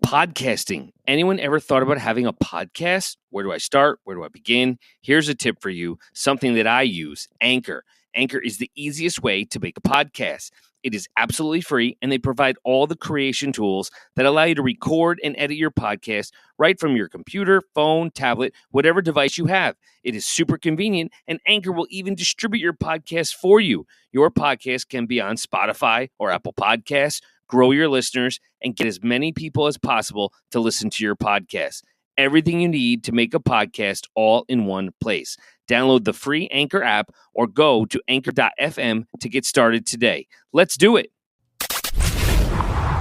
Podcasting. Anyone ever thought about having a podcast? Where do I start? Where do I begin? Here's a tip for you, something that I use, Anchor. Anchor is the easiest way to make a podcast. It is absolutely free, and they provide all the creation tools that allow you to record and edit your podcast right from your computer, phone, tablet, whatever device you have. It is super convenient, and Anchor will even distribute your podcast for you. Your podcast can be on Spotify or Apple Podcasts. Grow your listeners and get as many people as possible to listen to your podcast. Everything you need to make a podcast all in one place. Download the free Anchor app or go to anchor.fm to get started today. Let's do it.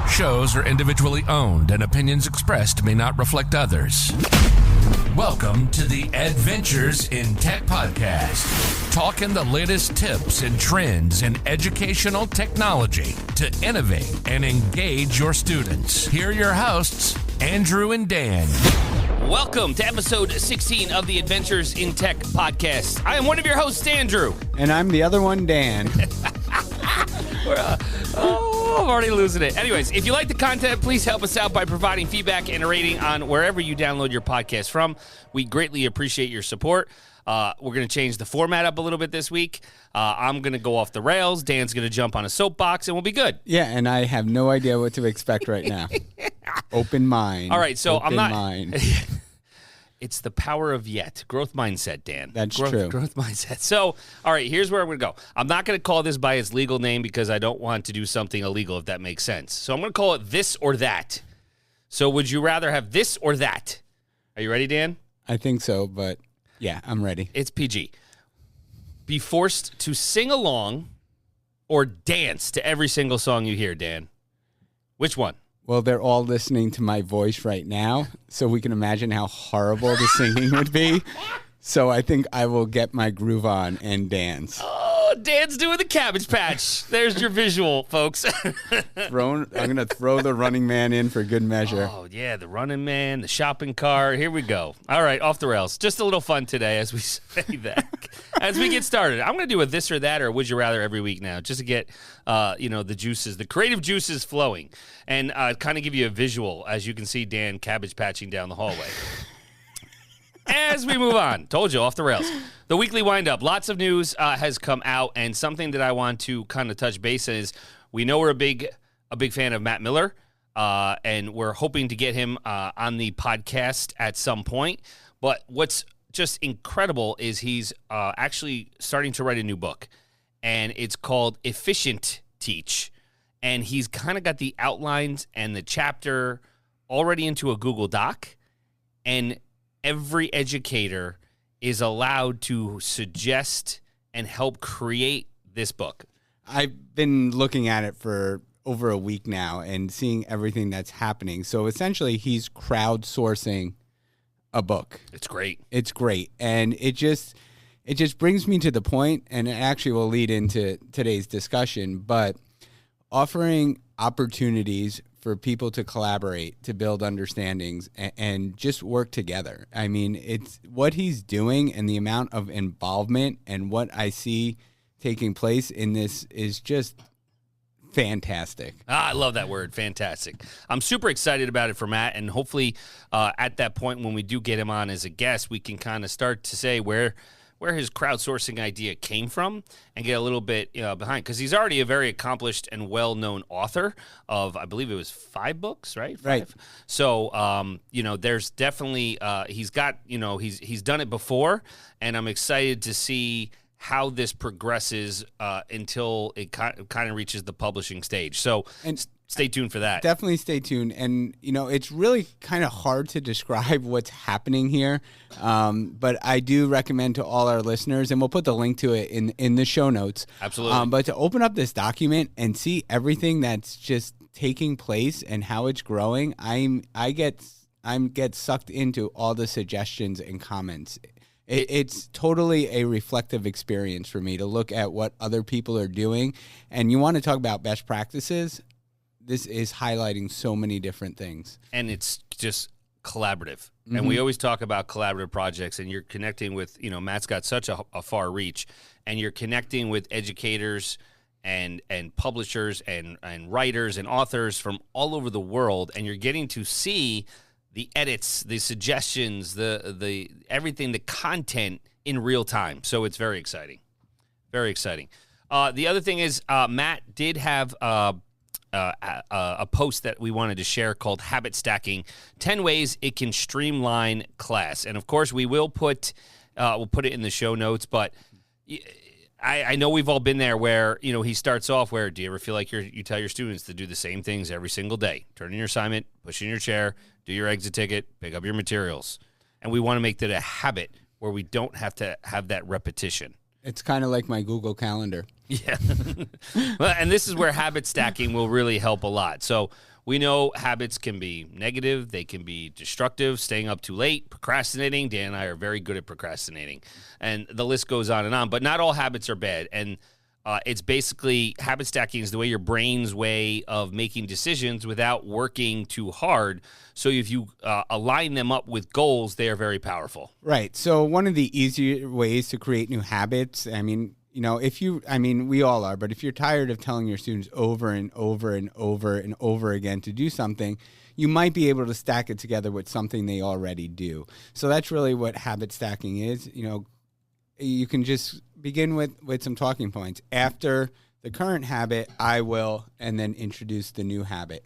Shows are individually owned and opinions expressed may not reflect others. Welcome to the Edventures in Tech podcast. Talking the latest tips and trends in educational technology to innovate and engage your students. Here are your hosts, Andrew and Dan. Welcome to episode 16 of the Adventures in Tech podcast. I am one of your hosts, Andrew. And I'm the other one, Dan. I'm already losing it. Anyways, if you like the content, please help us out by providing feedback and a rating on wherever you download your podcast from. We greatly appreciate your support. We're going to change the format up a little bit this week. I'm going to go off the rails. Dan's going to jump on a soapbox, and we'll be good. Yeah, and I have no idea what to expect right now. Open mind. All right, so Open I'm not... mind. It's the power of yet. Growth mindset, Dan. That's true. Growth mindset. So, all right, here's where I'm going to go. I'm not going to call this by its legal name because I don't want to do something illegal, if that makes sense. So I'm going to call it this or that. So would you rather have this or that? Are you ready, Dan? I think so, but yeah, I'm ready. It's PG. Be forced to sing along or dance to every single song you hear, Dan. Which one? Well, they're all listening to my voice right now, so we can imagine how horrible the singing would be. So I think I will get my groove on and dance. Oh, Dan's doing the Cabbage Patch. There's your visual, folks. I'm going to throw the Running Man in for good measure. Oh, yeah, the Running Man, the shopping car. Here we go. All right, off the rails. Just a little fun today as we say that. As we get started, I'm going to do a this or that or would you rather every week now, just to get, the juices, the creative juices flowing, and kind of give you a visual, as you can see Dan cabbage patching down the hallway. As we move on, told you, off the rails. The weekly windup. Lots of news has come out, and something that I want to kind of touch base is we know we're a big fan of Matt Miller, and we're hoping to get him on the podcast at some point. But what's just incredible is he's actually starting to write a new book, and it's called EfficienTeach, and he's kind of got the outlines and the chapter already into a Google Doc, and every educator is allowed to suggest and help create this book. I've been looking at it for over a week now and seeing everything that's happening. So essentially, he's crowdsourcing a book. It's great. It's great. And it just brings me to the point, and it actually will lead into today's discussion, but offering opportunities for people to collaborate, to build understandings, and just work together. I mean, it's what he's doing and the amount of involvement and what I see taking place in this is just fantastic. I love that word, fantastic. I'm super excited about it for Matt, and hopefully at that point when we do get him on as a guest, we can kind of start to say where his crowdsourcing idea came from and get a little bit behind, because he's already a very accomplished and well-known author of, I believe it was 5 books, right? 5. Right. So, there's definitely, he's got, he's done it before, and I'm excited to see how this progresses until it kind of reaches the publishing stage. So stay tuned for that. Definitely stay tuned. And, it's really kind of hard to describe what's happening here. But I do recommend to all our listeners, and we'll put the link to it in the show notes. Absolutely. But to open up this document and see everything that's just taking place and how it's growing, I get sucked into all the suggestions and comments. It's totally a reflective experience for me to look at what other people are doing. And you want to talk about best practices? This is highlighting so many different things. And it's just collaborative. Mm-hmm. And we always talk about collaborative projects, and you're connecting with, Matt's got such a far reach, and you're connecting with educators and publishers and writers and authors from all over the world, and you're getting to see the edits, the suggestions, the everything, the content in real time. So it's very exciting. Very exciting. The other thing is Matt did have a post that we wanted to share called Habit Stacking, 10 Ways It Can Streamline Class. And, of course, we will put we'll put it in the show notes, but I know we've all been there where, he starts off where, do you ever feel like you tell your students to do the same things every single day? Turn in your assignment, push in your chair, do your exit ticket, pick up your materials. And we want to make that a habit where we don't have to have that repetition. It's kind of like my Google Calendar. Yeah. Well, and this is where habit stacking will really help a lot. So we know habits can be negative. They can be destructive, staying up too late, procrastinating. Dan and I are very good at procrastinating. And the list goes on and on. But not all habits are bad. And it's basically habit stacking is the way your brain's way of making decisions without working too hard. So if you align them up with goals, they are very powerful. Right. So one of the easier ways to create new habits, we all are, but if you're tired of telling your students over and over and over and over again to do something, you might be able to stack it together with something they already do. So that's really what habit stacking is. You can just begin with some talking points. After the current habit, I will, and then introduce the new habit.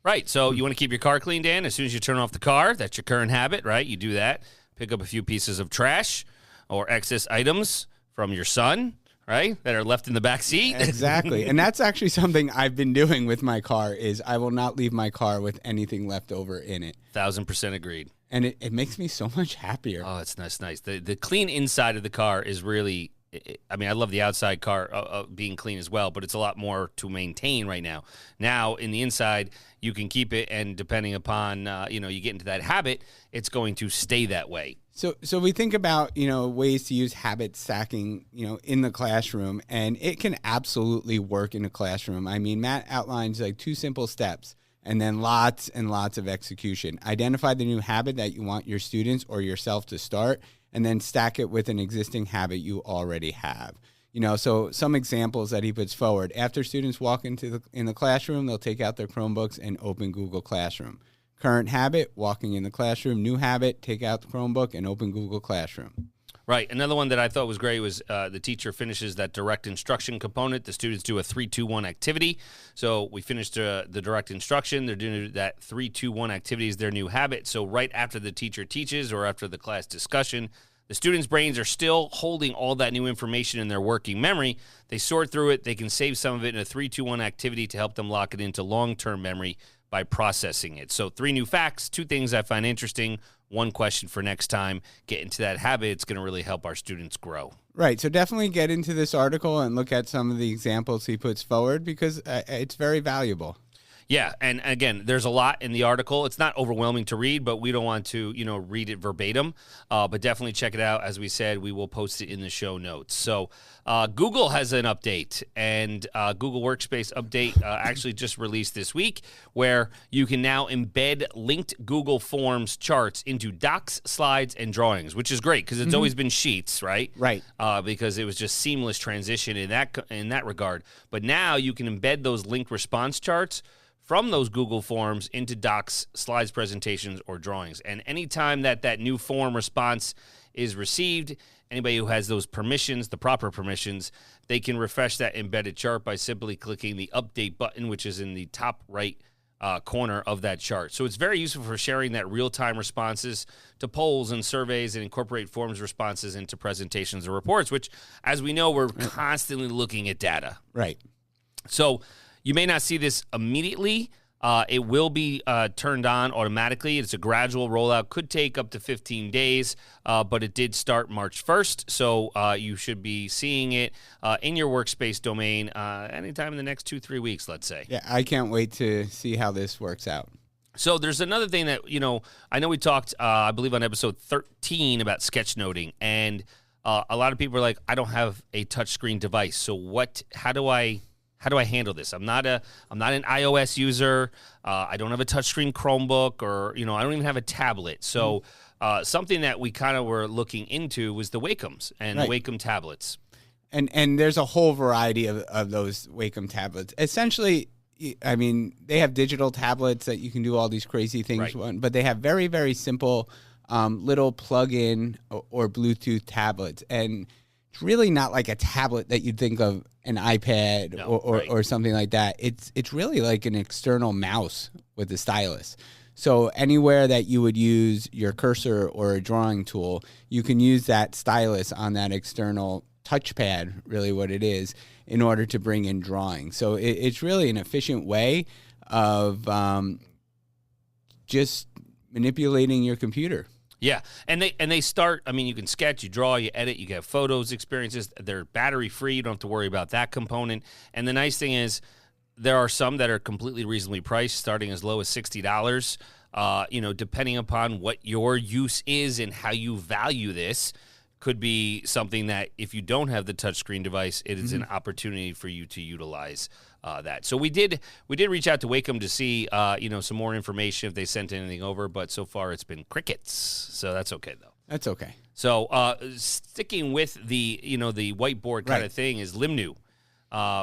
Right. So you want to keep your car clean, Dan? As soon as you turn off the car, that's your current habit, right? You do that. Pick up a few pieces of trash or excess items from your son, right, that are left in the back seat. Exactly. And that's actually something I've been doing with my car is I will not leave my car with anything left over in it. 1,000% agreed. And it makes me so much happier. Oh, it's nice. The clean inside of the car is really, I love the outside car being clean as well, but it's a lot more to maintain right now. Now, in the inside, you can keep it, and depending upon, you get into that habit, it's going to stay that way. So we think about, ways to use habit stacking, in the classroom, and it can absolutely work in a classroom. Matt outlines like 2 simple steps. And then lots and lots of execution. Identify the new habit that you want your students or yourself to start, and then stack it with an existing habit you already have. So some examples that he puts forward. After students walk in the classroom, they'll take out their Chromebooks and open Google Classroom. Current habit, walking in the classroom. New habit, take out the Chromebook and open Google Classroom. Right. Another one that I thought was great was the teacher finishes that direct instruction component. The students do a 3-2-1 activity. So we finished the direct instruction. They're doing that 3-2-1 activity is their new habit. So right after the teacher teaches or after the class discussion, the students' brains are still holding all that new information in their working memory. They sort through it. They can save some of it in a 3-2-1 activity to help them lock it into long-term memory by processing it. So 3 new facts, 2 things I find interesting, 1 question for next time. Get into that habit. It's going to really help our students grow. Right. So definitely get into this article and look at some of the examples he puts forward because it's very valuable. Yeah, and again, there's a lot in the article. It's not overwhelming to read, but we don't want to, read it verbatim. But definitely check it out. As we said, we will post it in the show notes. So Google has an update, and Google Workspace update actually just released this week, where you can now embed linked Google Forms charts into docs, slides, and drawings, which is great because it's always been sheets, right? Right. Because it was just seamless transition in that regard. But now you can embed those linked response charts from those Google Forms into docs, slides, presentations, or drawings. And anytime that new form response is received, anybody who has those permissions, the proper permissions, they can refresh that embedded chart by simply clicking the update button, which is in the top right corner of that chart. So it's very useful for sharing that real-time responses to polls and surveys and incorporate forms responses into presentations or reports, which, as we know, we're constantly looking at data. Right. So you may not see this immediately. It will be turned on automatically. It's a gradual rollout. Could take up to 15 days, but it did start March 1st. So you should be seeing it in your workspace domain anytime in the next 2-3 weeks, let's say. Yeah, I can't wait to see how this works out. So there's another thing that, I know we talked, I believe on episode 13 about sketchnoting, and a lot of people are like, I don't have a touchscreen device. So how do I handle this? I'm not an iOS user. I don't have a touchscreen Chromebook, or I don't even have a tablet. So something that we kind of were looking into was the Wacoms and right. Wacom tablets. And there's a whole variety of those Wacom tablets. Essentially, I mean, they have digital tablets that you can do all these crazy things on, but they have very, very simple little plug-in or Bluetooth tablets. And it's really not like a tablet that you'd think of an iPad or something like that. It's really like an external mouse with a stylus. So anywhere that you would use your cursor or a drawing tool, you can use that stylus on that external touchpad, really what it is, in order to bring in drawing. So it's really an efficient way of just manipulating your computer. Yeah, and they start, I mean, you can sketch, you draw, you edit, you get photos, experiences. They're battery free. You don't have to worry about that component. And the nice thing is there are some that are completely reasonably priced, starting as low as $60. Depending upon what your use is and how you value this, could be something that if you don't have the touchscreen device, it is an opportunity for you to utilize that. So we did reach out to Wacom to see some more information if they sent anything over, but so far it's been crickets. So that's okay though. That's okay. So sticking with the the whiteboard kind of thing is Limnu,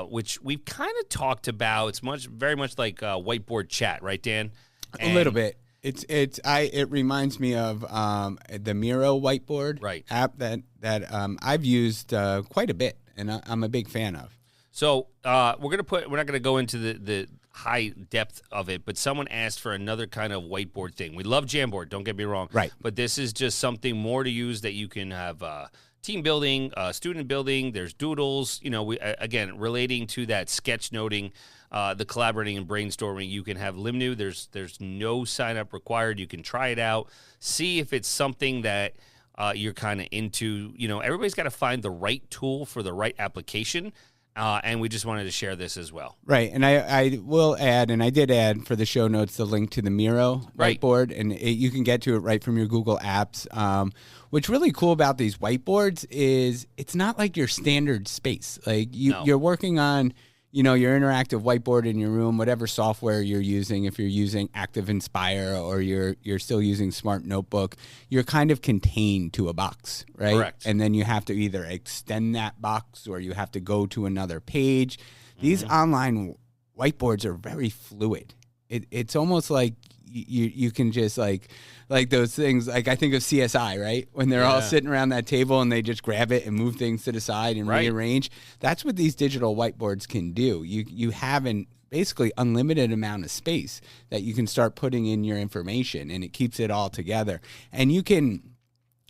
which we've kind of talked about. It's very much like whiteboard chat, right, Dan? A little bit. It reminds me of the Miro whiteboard app that I've used quite a bit, and I'm a big fan of. So we're not gonna go into the high depth of it, but someone asked for another kind of whiteboard thing. We love Jamboard, don't get me wrong, right? But this is just something more to use that you can have team building, student building. There's doodles. Again, relating to that sketch noting. The collaborating and brainstorming, you can have Limnu. There's no sign up required. You can try it out, see if it's something that you're kind of into. Everybody's got to find the right tool for the right application, and we just wanted to share this as well. Right, and I will add, and I did add for the show notes, the link to the Miro whiteboard, and you can get to it right from your Google Apps. What's really cool about these whiteboards is it's not like your standard space. Like you're working on your interactive whiteboard in your room, whatever software you're using, if you're using Active Inspire or you're still using Smart Notebook, you're kind of contained to a box, right? Correct. And then you have to either extend that box or you have to go to another page. These online whiteboards are very fluid. It's almost like you can just like those things, like I think of CSI, right? When they're all sitting around that table and they just grab it and move things to the side and rearrange. That's what these digital whiteboards can do. You have an basically unlimited amount of space that you can start putting in your information, and it keeps it all together. And you can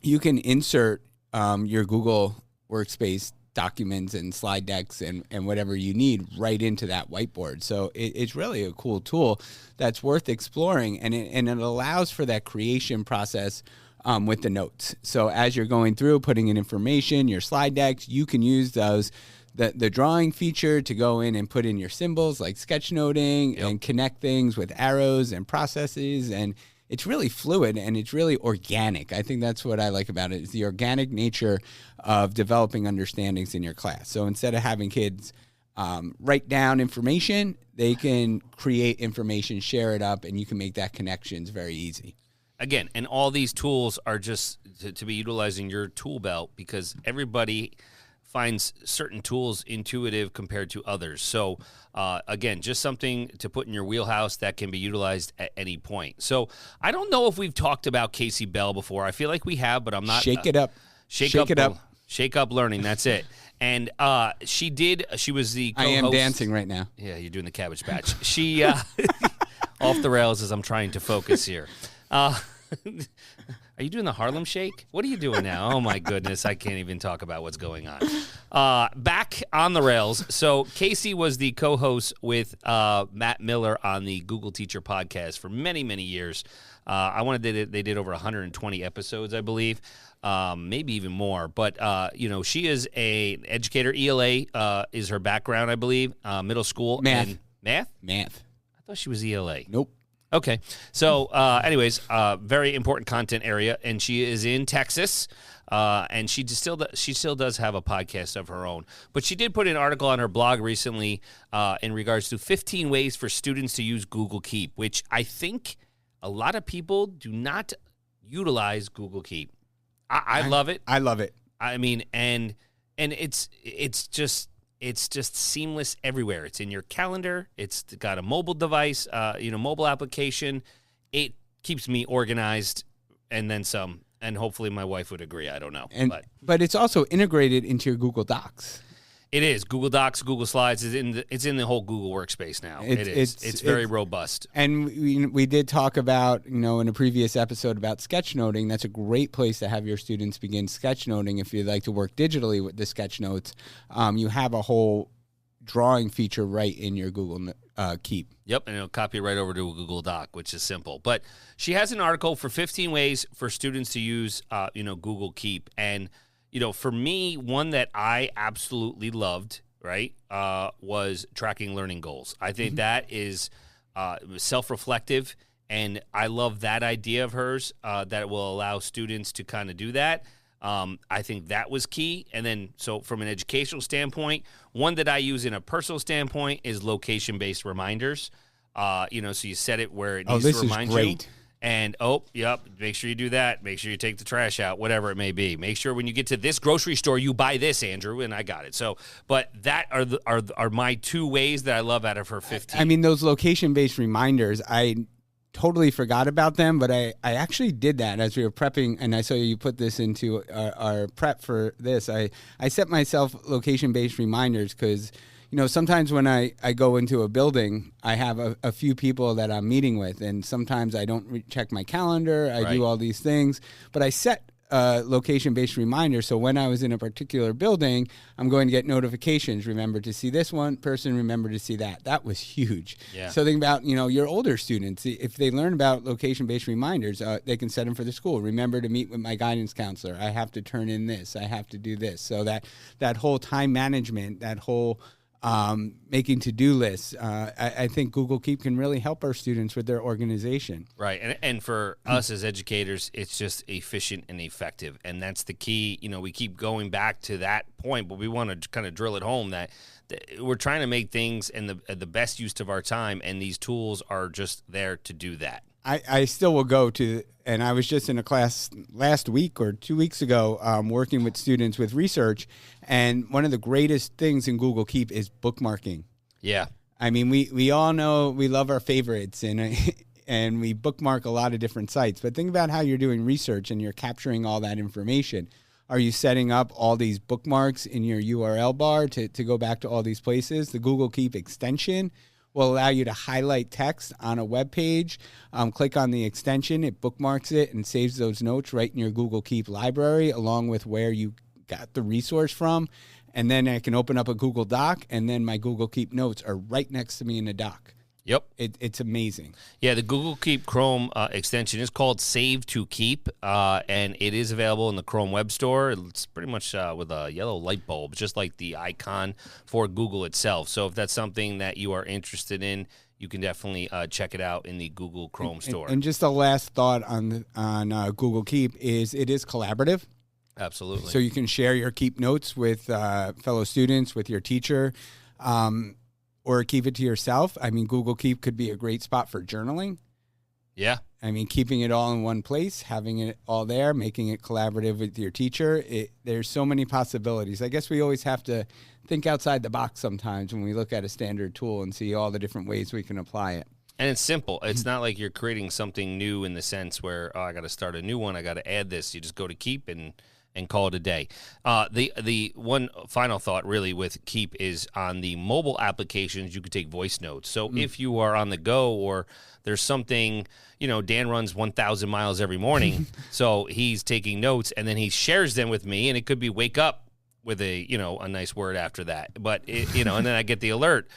insert your Google Workspace documents and slide decks and whatever you need right into that whiteboard. So it's really a cool tool that's worth exploring, and it allows for that creation process with the notes. So as you're going through, putting in information, your slide decks, you can use those, the drawing feature to go in and put in your symbols like sketchnoting and connect things with arrows and processes, and it's really fluid and it's really organic. I think that's what I like about it, is the organic nature of developing understandings in your class. So instead of having kids write down information, they can create information, share it up, and you can make that connections very easy. Again, and all these tools are just to be utilizing your tool belt, because everybody finds certain tools intuitive compared to others. So again, just something to put in your wheelhouse that can be utilized at any point. So I don't know if we've talked about Casey Bell before. I feel like we have, but I'm not. Shake it up. Shake it up. Shake up learning. That's it. And she was the co-host. I am dancing right now. Yeah, you're doing the Cabbage Patch. She off the rails as I'm trying to focus here. Are you doing the Harlem Shake? What are you doing now? Oh, my goodness. I can't even talk about what's going on. Back on the rails. So Casey was the co-host with Matt Miller on the Google Teacher podcast for many, many years. They did over 120 episodes, I believe, maybe even more. But, she is an educator. ELA is her background, I believe, middle school. Math. And math? Math. I thought she was ELA. Nope. Okay. So, anyways, very important content area, and she is in Texas, and she still does have a podcast of her own. But she did put an article on her blog recently in regards to 15 ways for students to use Google Keep, which I think a lot of people do not utilize Google Keep. I love it. I love it. I mean, and and it's just seamless everywhere. It's in your calendar. It's got a mobile device, mobile application. It keeps me organized, and then some. And hopefully my wife would agree. I don't know. But it's also integrated into your Google Docs. It is. Google Docs, Google Slides. It's in the whole Google workspace now. It's very robust. And we did talk about, in a previous episode about sketchnoting. That's a great place to have your students begin sketchnoting if you'd like to work digitally with the sketch notes. You have a whole drawing feature right in your Google Keep. Yep, and it'll copy it right over to a Google Doc, which is simple. But she has an article for 15 ways for students to use, Google Keep. And for me, one that I absolutely loved, right, was tracking learning goals. I think that is self-reflective, and I love that idea of hers, that it will allow students to kind of do that. I think that was key. And then, so from an educational standpoint, one that I use in a personal standpoint is location-based reminders. So you set it where it needs to remind you. And, make sure you do that. Make sure you take the trash out, whatever it may be. Make sure when you get to this grocery store, you buy this, Andrew, and I got it. So, but that are my 2 ways that I love out of her 15. I mean, those location-based reminders, I totally forgot about them, but I actually did that as we were prepping, and I saw you put this into our prep for this. I set myself location-based reminders because, sometimes when I go into a building, I have a few people that I'm meeting with, and sometimes I don't check my calendar. I do all these things, but I set location-based reminders. So when I was in a particular building, I'm going to get notifications. Remember to see this one person, remember to see that. That was huge. Yeah. So think about, your older students. If they learn about location-based reminders, they can set them for the school. Remember to meet with my guidance counselor. I have to turn in this. I have to do this. So that whole time management, that whole making to-do lists. I think Google Keep can really help our students with their organization. Right. And for us as educators, it's just efficient and effective. And that's the key. We keep going back to that point, but we want to kind of drill it home that we're trying to make things in the best use of our time, and these tools are just there to do that. I still will go to, and I was just in a class last week or 2 weeks ago working with students with research, and one of the greatest things in Google Keep is bookmarking. Yeah. I mean, we all know we love our favorites, and we bookmark a lot of different sites, but think about how you're doing research and you're capturing all that information. Are you setting up all these bookmarks in your URL bar to go back to all these places? The Google Keep extension will allow you to highlight text on a web page. Click on the extension, it bookmarks it and saves those notes right in your Google Keep library along with where you got the resource from. And then I can open up a Google Doc, and then my Google Keep notes are right next to me in the doc. Yep. It's amazing. Yeah, the Google Keep Chrome extension is called Save to Keep, and it is available in the Chrome Web Store. It's pretty much with a yellow light bulb, just like the icon for Google itself. So if that's something that you are interested in, you can definitely check it out in the Google Chrome Store. And just a last thought on Google Keep is it is collaborative. Absolutely. So you can share your Keep notes with fellow students, with your teacher, or keep it to yourself. I mean, Google Keep could be a great spot for journaling. Yeah. I mean, keeping it all in one place, having it all there, making it collaborative with your teacher. There's so many possibilities. I guess we always have to think outside the box sometimes when we look at a standard tool and see all the different ways we can apply it. And it's simple. It's not like you're creating something new in the sense where, I got to start a new one. I got to add this. You just go to Keep and call it a day. The one final thought really with Keep is on the mobile applications, you can take voice notes. So if you are on the go or there's something, Dan runs 1,000 miles every morning, so he's taking notes and then he shares them with me, and it could be wake up with a nice word after that. But, and then I get the alert,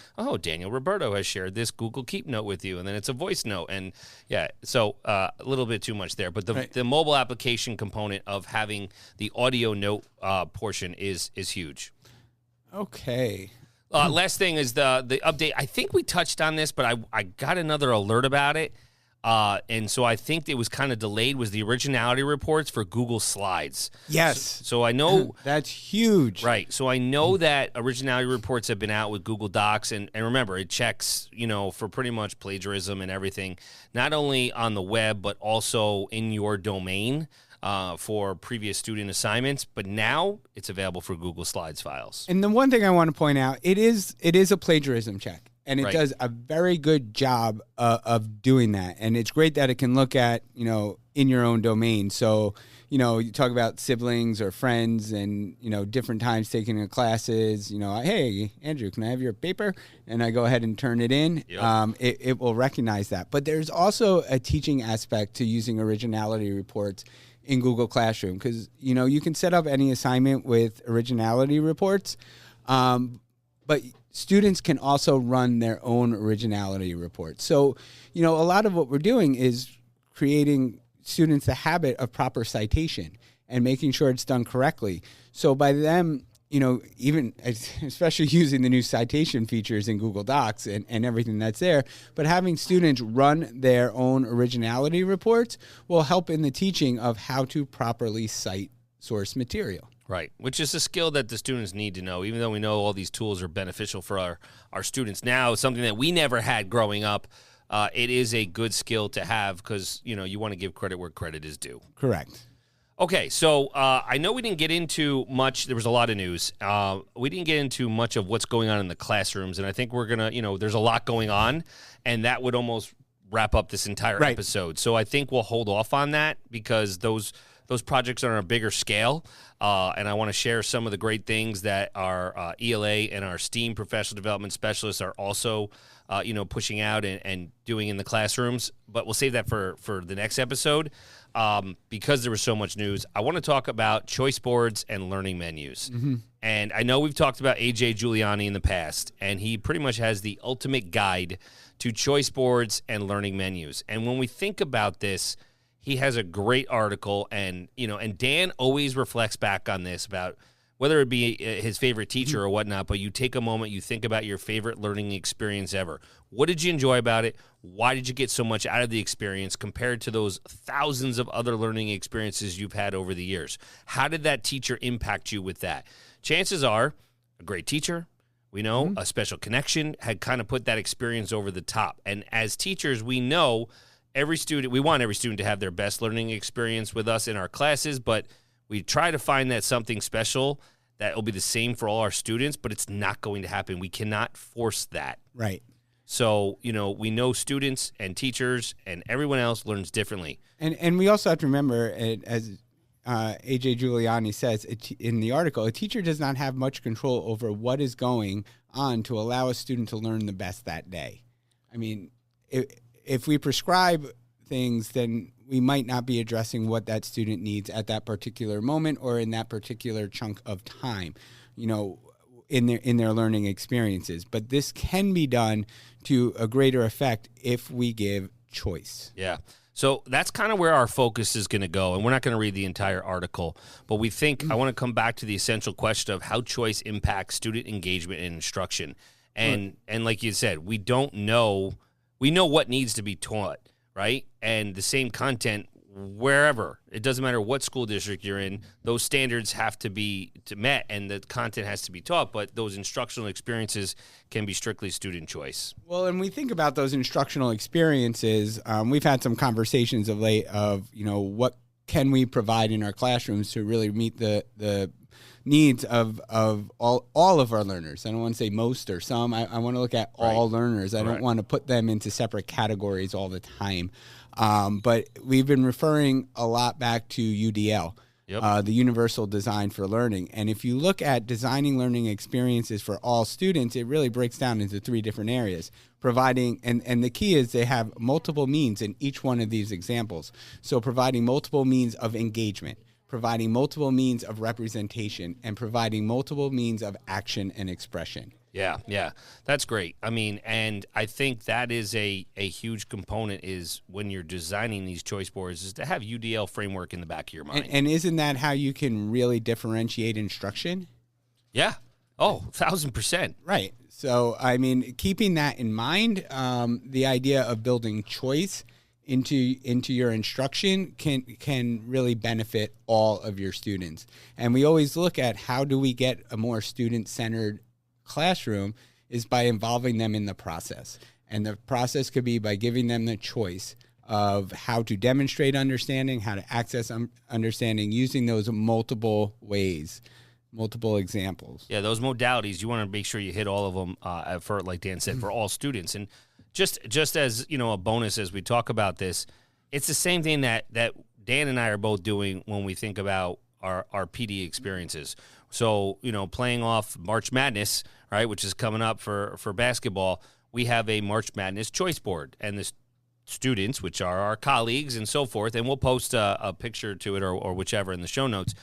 Daniel Roberto has shared this Google Keep note with you, and then it's a voice note. And, yeah, so a little bit too much there. But the mobile application component of having the audio note portion is huge. Okay. Last thing is the update. I think we touched on this, but I got another alert about it. And so I think it was kind of delayed, was the originality reports for Google Slides. Yes. So I know that's huge. Right. So I know that originality reports have been out with Google Docs, and remember, it checks, for pretty much plagiarism and everything, not only on the web, but also in your domain. for previous student assignments, but now it's available for Google Slides files. And the one thing I want to point out, it is a plagiarism check. And it Right. does a very good job of doing that. And it's great that it can look at, in your own domain. So, you talk about siblings or friends and, different times taking the classes, hey, Andrew, can I have your paper? And I go ahead and turn it in. Yep. It will recognize that. But there's also a teaching aspect to using originality reports in Google Classroom because, you can set up any assignment with originality reports. But students can also run their own originality reports. So, a lot of what we're doing is creating students the habit of proper citation and making sure it's done correctly. So by them, even especially using the new citation features in Google Docs and everything that's there, but having students run their own originality reports will help in the teaching of how to properly cite source material. Right, which is a skill that the students need to know, even though we know all these tools are beneficial for our students now, something that we never had growing up. It is a good skill to have because, you want to give credit where credit is due. Correct. Okay, so I know we didn't get into much. There was a lot of news. We didn't get into much of what's going on in the classrooms, and I think we're going to, there's a lot going on, and that would almost wrap up this entire episode. So I think we'll hold off on that because those projects are on a bigger scale, and I want to share some of the great things that our ELA and our STEAM professional development specialists are also, pushing out and doing in the classrooms. But we'll save that for the next episode because there was so much news. I want to talk about choice boards and learning menus. Mm-hmm. And I know we've talked about AJ Giuliani in the past, and he pretty much has the ultimate guide to choice boards and learning menus. And when we think about this, he has a great article, and Dan always reflects back on this about whether it be his favorite teacher or whatnot, but you take a moment, you think about your favorite learning experience ever. What did you enjoy about it? Why did you get so much out of the experience compared to those thousands of other learning experiences you've had over the years? How did that teacher impact you with that? Chances are a great teacher, we know, a special connection had kind of put that experience over the top. And as teachers, we know we want every student to have their best learning experience with us in our classes, but we try to find that something special that will be the same for all our students, but it's not going to happen. We cannot force that. Right. So, we know students and teachers and everyone else learns differently. And we also have to remember, as AJ Giuliani says in the article, a teacher does not have much control over what is going on to allow a student to learn the best that day. I mean, if we prescribe things, then we might not be addressing what that student needs at that particular moment or in that particular chunk of time, in their learning experiences. But this can be done to a greater effect if we give choice. Yeah. So that's kind of where our focus is going to go. And we're not going to read the entire article, but we think I want to come back to the essential question of how choice impacts student engagement and instruction. And like you said, we know what needs to be taught, right? And the same content wherever. It doesn't matter what school district you're in. Those standards have to be met and the content has to be taught, but those instructional experiences can be strictly student choice. Well, and we think about those instructional experiences. We've had some conversations of late of, what can we provide in our classrooms to really meet the needs of all of our learners. I don't want to say most or some. I want to look at all learners. I don't want to put them into separate categories all the time. But we've been referring a lot back to UDL, the Universal Design for Learning. And if you look at designing learning experiences for all students, it really breaks down into 3 different areas. Providing, and the key is they have multiple means in each one of these examples. So providing multiple means of engagement, providing multiple means of representation, and providing multiple means of action and expression. Yeah, that's great. I mean, and I think that is a huge component is when you're designing these choice boards is to have UDL framework in the back of your mind. And isn't that how you can really differentiate instruction? Yeah. Oh, 1,000%. Right. So, I mean, keeping that in mind, the idea of building choice into your instruction can really benefit all of your students. And we always look at how do we get a more student-centered classroom is by involving them in the process. And the process could be by giving them the choice of how to demonstrate understanding, how to access understanding using those multiple ways, multiple examples. Yeah, those modalities, you want to make sure you hit all of them for, like Dan said, for all students. And just as, a bonus as we talk about this, it's the same thing that Dan and I are both doing when we think about our PD experiences. So, playing off March Madness, right, which is coming up for basketball, we have a March Madness choice board. And the students, which are our colleagues and so forth, and we'll post a picture to it or whichever in the show notes,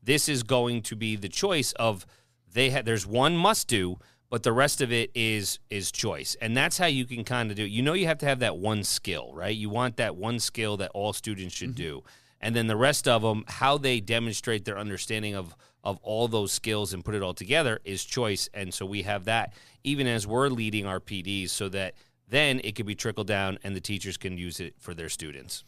this is going to be the choice of there's one must do, but the rest of it is choice. And that's how you can kind of do it. You have to have that one skill, right? You want that one skill that all students should do. And then the rest of them, how they demonstrate their understanding of all those skills and put it all together is choice. And so we have that even as we're leading our PDs so that then it could be trickled down and the teachers can use it for their students.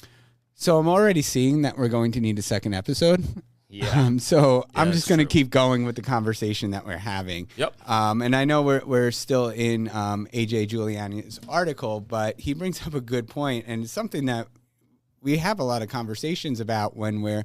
So I'm already seeing that we're going to need a second episode. Yeah. I'm just going to keep going with the conversation that we're having. Yep. And I know we're still in AJ Giuliani's article, but he brings up a good point, and it's something that we have a lot of conversations about when we're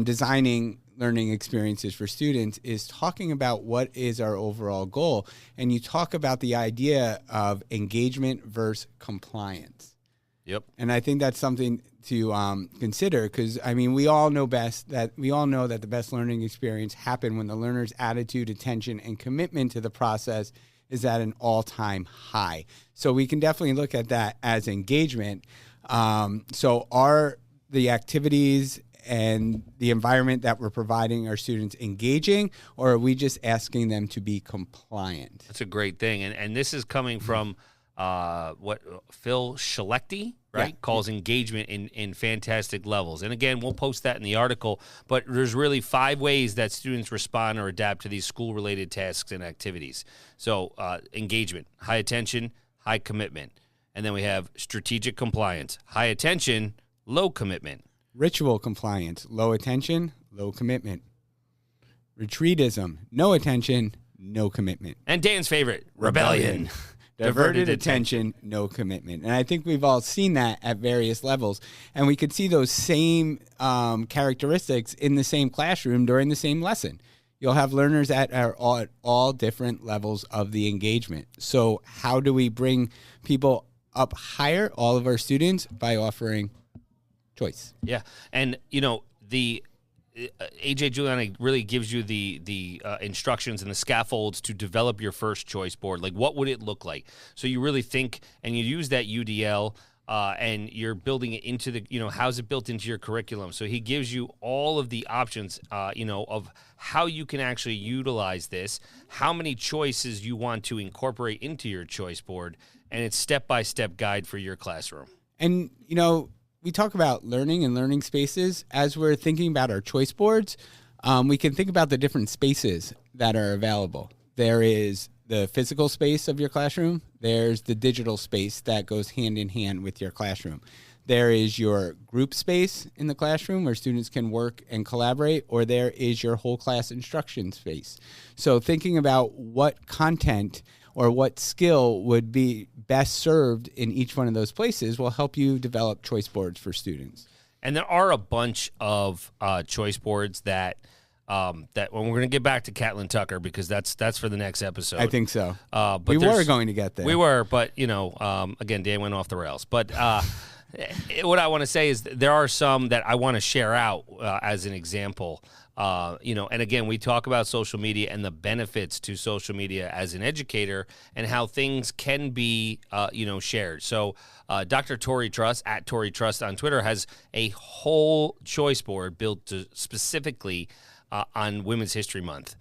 designing learning experiences for students, is talking about what is our overall goal. And you talk about the idea of engagement versus compliance. Yep. And I think that's something to consider, because we all know that the best learning experience happen when the learner's attitude, attention, and commitment to the process is at an all-time high. So we can definitely look at that as engagement. So are the activities and the environment that we're providing our students engaging, or are we just asking them to be compliant? That's a great thing. And this is coming from what Phil Schlechte, right? Yeah. Calls engagement in fantastic levels. And again, we'll post that in the article, but there's really 5 ways that students respond or adapt to these school-related tasks and activities. So engagement, high attention, high commitment. And then we have strategic compliance, high attention, low commitment. Ritual compliance, low attention, low commitment. Retreatism, no attention, no commitment. And Dan's favorite, rebellion. Diverted attention, no commitment. And I think we've all seen that at various levels. And we could see those same characteristics in the same classroom during the same lesson. You'll have learners at all different levels of the engagement. So how do we bring people up higher, all of our students, by offering choice? Yeah. And, the AJ Giuliani really gives you the instructions and the scaffolds to develop your first choice board. Like, what would it look like? So you really think, and you use that UDL, and you're building it into the, how's it built into your curriculum? So he gives you all of the options, of how you can actually utilize this, how many choices you want to incorporate into your choice board, and it's step-by-step guide for your classroom. And, we talk about learning and learning spaces. As we're thinking about our choice boards, we can think about the different spaces that are available. There is the physical space of your classroom. There's the digital space that goes hand in hand with your classroom. There is your group space in the classroom where students can work and collaborate, or there is your whole class instruction space. So thinking about what content or what skill would be best served in each one of those places will help you develop choice boards for students. And there are a bunch of choice boards that when we're going to get back to Catlin Tucker, because that's for the next episode. I think so. But we were going to get there. We were, but again, Dan went off the rails. But what I want to say is there are some that I want to share out as an example. And again, we talk about social media and the benefits to social media as an educator and how things can be, shared. So Dr. Tori Trust, at Tori Trust on Twitter, has a whole choice board built specifically on Women's History Month,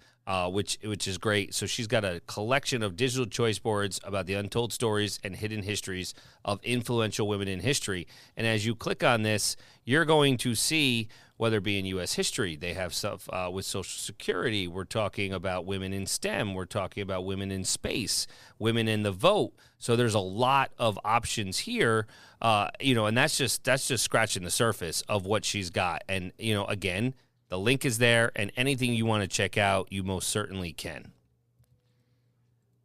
which is great. So she's got a collection of digital choice boards about the untold stories and hidden histories of influential women in history. And as you click on this, you're going to see, whether it be in U.S. history, they have stuff with Social Security. We're talking about women in STEM. We're talking about women in space, women in the vote. So there's a lot of options here, and that's just scratching the surface of what she's got. And, again, the link is there, and anything you want to check out, you most certainly can.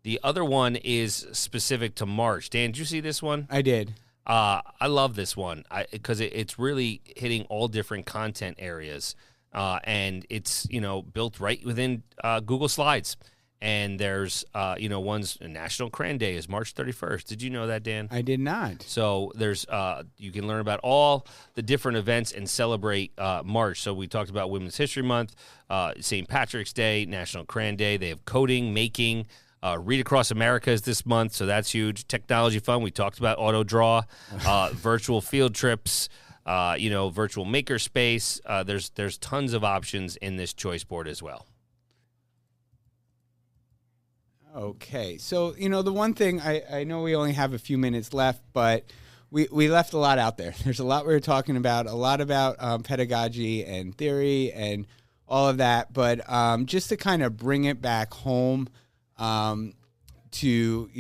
The other one is specific to March. Dan, did you see this one? I did. I love this one because it's really hitting all different content areas, and it's built right within Google Slides. And there's one's National Cran Day is March 31st. Did you know that, Dan? I did not. So there's you can learn about all the different events and celebrate March. So we talked about Women's History Month, St. Patrick's Day, National Cran Day. They have coding, making. Read Across America is this month, so that's huge. Technology fun. We talked about auto draw, virtual field trips, virtual makerspace. There's tons of options in this choice board as well. Okay, so the one thing I know we only have a few minutes left, but we left a lot out there. There's a lot we were talking about, a lot about pedagogy and theory and all of that, but just to kind of bring it back home to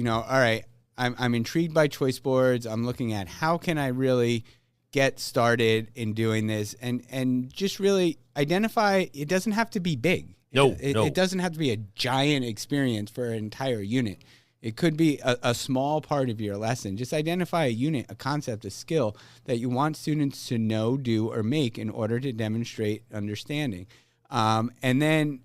all right, I'm intrigued by choice boards. I'm looking at how can I really get started in doing this, and just really identify. It doesn't have to be big. No. It doesn't have to be a giant experience for an entire unit. It could be a small part of your lesson. Just identify a unit, a concept, a skill that you want students to know, do, or make in order to demonstrate understanding. And then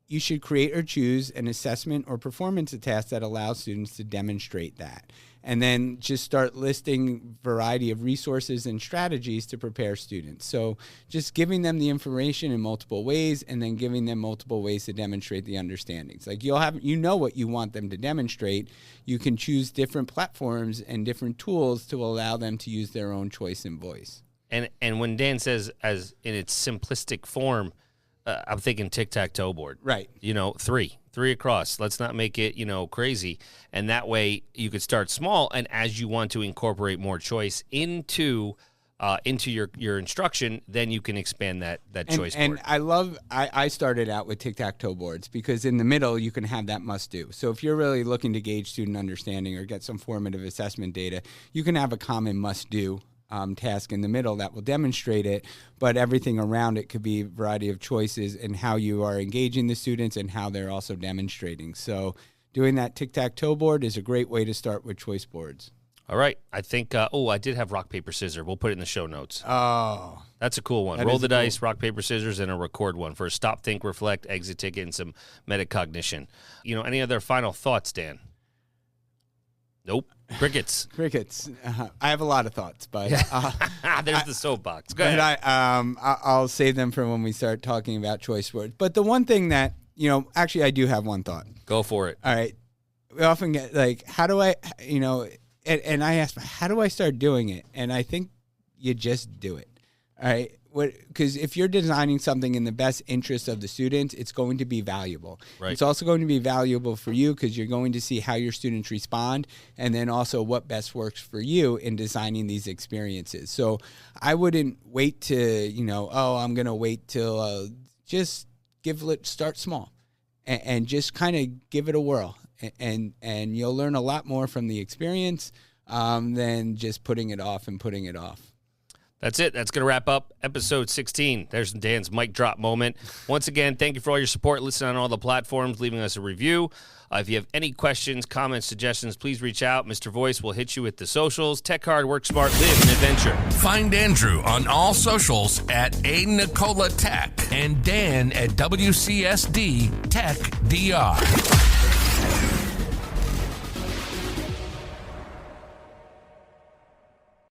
you should create or choose an assessment or performance task that allows students to demonstrate that. And then just start listing variety of resources and strategies to prepare students. So just giving them the information in multiple ways and then giving them multiple ways to demonstrate the understandings. Like what you want them to demonstrate. You can choose different platforms and different tools to allow them to use their own choice and voice. And when Dan says as in its simplistic form, I'm thinking tic-tac-toe board. Right. Three across. Let's not make it, crazy. And that way you could start small. And as you want to incorporate more choice into your instruction, then you can expand that choice board. And I started out with tic-tac-toe boards because in the middle you can have that must-do. So if you're really looking to gauge student understanding or get some formative assessment data, you can have a common must-do task in the middle that will demonstrate it, but everything around it could be a variety of choices in how you are engaging the students and how they're also demonstrating. So doing that tic-tac-toe board is a great way to start with choice boards. All right. I think, I did have rock, paper, scissors. We'll put it in the show notes. Oh. That's a cool one. Roll the dice, rock, paper, scissors, and a record one for a stop, think, reflect, exit ticket, and some metacognition. Any other final thoughts, Dan? Nope. Crickets. I have a lot of thoughts, but there's the soapbox. Go ahead. But I'll save them for when we start talking about choice words. But the one thing that actually, I do have one thought. Go for it. All right. We often get like, how do I, and I ask, how do I start doing it? And I think you just do it. All right. Because if you're designing something in the best interest of the students, it's going to be valuable. Right. It's also going to be valuable for you because you're going to see how your students respond and then also what best works for you in designing these experiences. So I wouldn't wait to, I'm going to wait till just start small and just kind of give it a whirl. And you'll learn a lot more from the experience than just putting it off. That's it. That's going to wrap up episode 16. There's Dan's mic drop moment. Once again, thank you for all your support. Listen on all the platforms, leaving us a review. If you have any questions, comments, suggestions, please reach out. Mr. Voice will hit you with the socials. Tech hard, work smart, live an adventure. Find Andrew on all socials at A Nicola Tech and Dan at WCSD Tech DR.